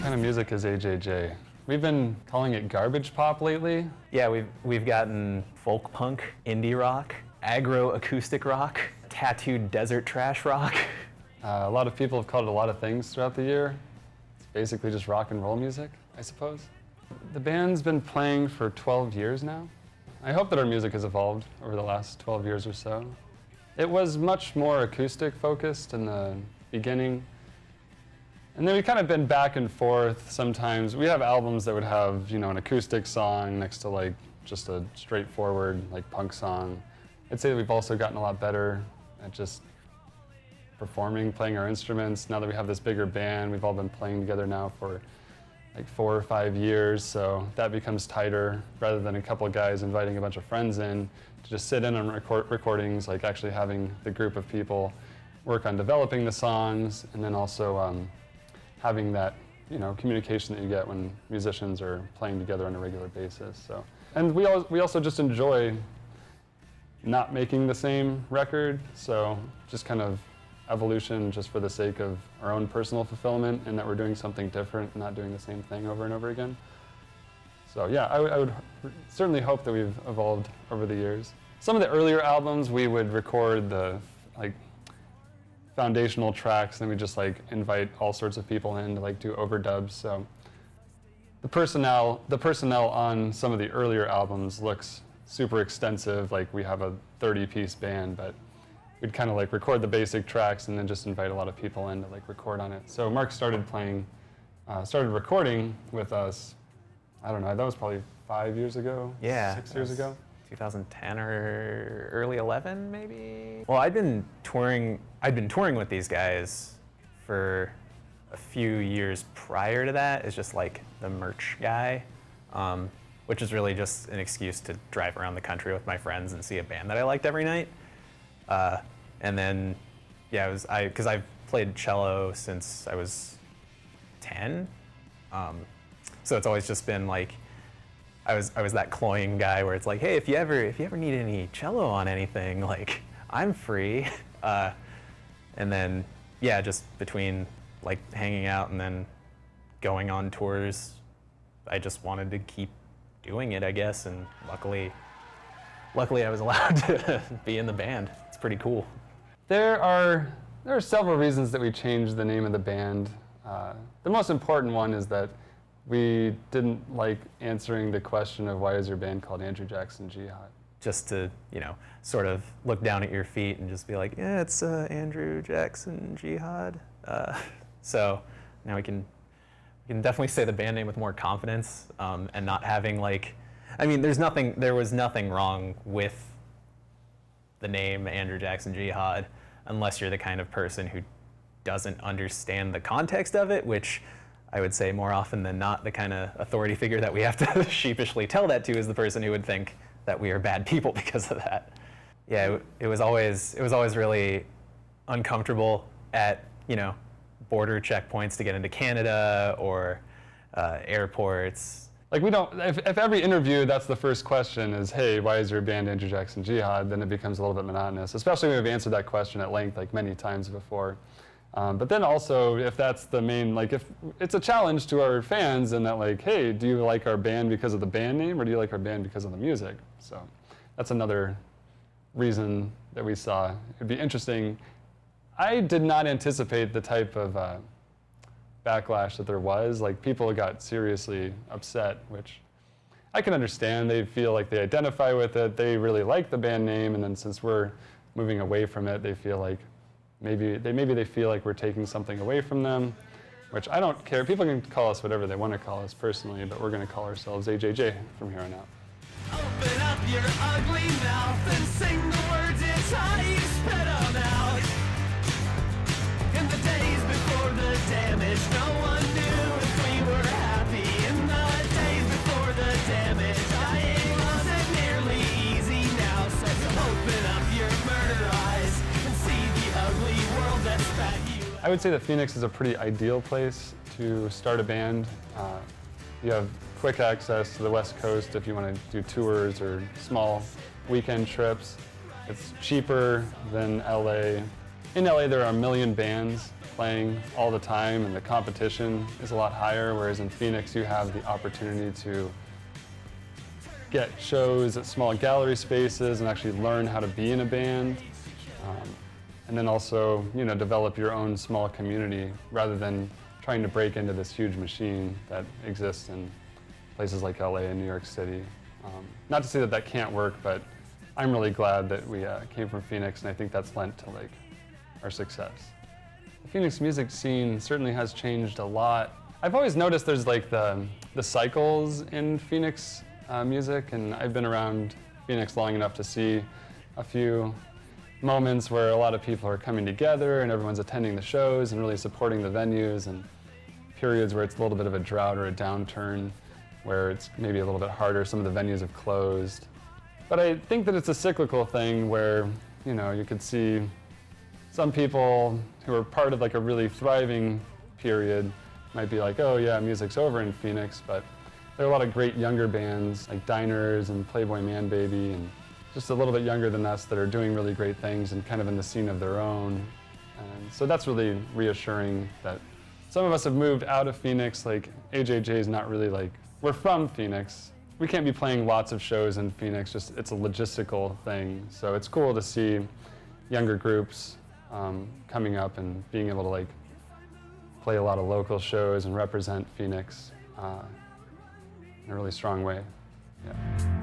kind of music is AJJ? We've been calling it garbage pop lately. Yeah, we've gotten folk punk, indie rock, aggro acoustic rock, tattooed desert trash rock. A lot of people have called it a lot of things throughout the year. It's basically just rock and roll music, I suppose. The band's been playing for 12 years now. I hope that our music has evolved over the last 12 years or so. It was much more acoustic focused in the beginning. And then we've kind of been back and forth sometimes. We have albums that would have, an acoustic song next to like just a straightforward like punk song. I'd say that we've also gotten a lot better at just performing, playing our instruments. Now that we have this bigger band, we've all been playing together now for like 4 or 5 years, so that becomes tighter rather than a couple of guys inviting a bunch of friends in to just sit in on recordings, like actually having the group of people work on developing the songs, and then also having that communication that you get when musicians are playing together on a regular basis. So, and we also just enjoy not making the same record, so just kind of evolution just for the sake of our own personal fulfillment, and that we're doing something different, not doing the same thing over and over again. So yeah, I would certainly hope that we've evolved over the years. Some of the earlier albums, we would record the foundational tracks, and we just invite all sorts of people in to do overdubs. So the personnel on some of the earlier albums looks super extensive, like we have a 30-piece band, but we'd kind of record the basic tracks and then just invite a lot of people in to record on it. So Mark started recording with us, I don't know, that was probably 5 years ago? Yeah. 6 years ago? 2010 or early 11 maybe? Well, I'd been touring with these guys for a few years prior to that as just the merch guy, which is really just an excuse to drive around the country with my friends and see a band that I liked every night. And then, yeah, because I've played cello since I was 10. So it's always just been I was that cloying guy where it's hey, if you ever need any cello on anything, I'm free. And then, yeah, just between hanging out and then going on tours, I just wanted to keep doing it, I guess, and luckily I was allowed to be in the band. It's pretty cool. There are several reasons that we changed the name of the band. The most important one is that we didn't like answering the question of why is your band called Andrew Jackson Jihad. Just to, sort of look down at your feet and just be yeah, it's Andrew Jackson Jihad. So now we can definitely say the band name with more confidence, and not having there was nothing wrong with the name Andrew Jackson Jihad unless you're the kind of person who doesn't understand the context of it, which I would say more often than not the kind of authority figure that we have to sheepishly tell that to is the person who would think that we are bad people because of that. Yeah, it was always really uncomfortable at, border checkpoints to get into Canada or airports. If every interview that's the first question is, hey, why is your band Andrew Jackson Jihad, then it becomes a little bit monotonous, especially when we've answered that question at length many times before. But then also, if that's the main, if it's a challenge to our fans and that hey, do you like our band because of the band name or do you like our band because of the music? So that's another reason that we saw. It'd be interesting. I did not anticipate the type of backlash that there was. People got seriously upset, which I can understand. They feel they identify with it. They really like the band name, and then since we're moving away from it, they feel maybe they feel we're taking something away from them, which I don't care. People can call us whatever they want to call us personally, but we're going to call ourselves AJJ from here on out. Open up your ugly mouth and sing the words inside you spit them out. In the days before the damage, no one knew if we were happy. In the days before the damage, dying wasn't nearly easy now. So open up your murder eyes and see the ugly world that spat you. I would say that Phoenix is a pretty ideal place to start a band. You have quick access to the West Coast if you want to do tours or small weekend trips. It's cheaper than LA. In LA there are a million bands playing all the time and the competition is a lot higher, whereas in Phoenix you have the opportunity to get shows at small gallery spaces and actually learn how to be in a band. And then also, develop your own small community rather than trying to break into this huge machine that exists in places like LA and New York City. Not to say that that can't work, but I'm really glad that we came from Phoenix, and I think that's lent to our success. The Phoenix music scene certainly has changed a lot. I've always noticed there's the cycles in Phoenix music, and I've been around Phoenix long enough to see a few moments where a lot of people are coming together and everyone's attending the shows and really supporting the venues, and periods where it's a little bit of a drought or a downturn where it's maybe a little bit harder. Some of the venues have closed. But I think that it's a cyclical thing where, you could see some people who are part of a really thriving period might be like, oh yeah, music's over in Phoenix, but there are a lot of great younger bands like Diners and Playboy Man Baby and just a little bit younger than us that are doing really great things and kind of in the scene of their own. And so that's really reassuring that some of us have moved out of Phoenix. AJJ is not really we're from Phoenix. We can't be playing lots of shows in Phoenix, it's a logistical thing. So it's cool to see younger groups coming up and being able to play a lot of local shows and represent Phoenix in a really strong way. Yeah.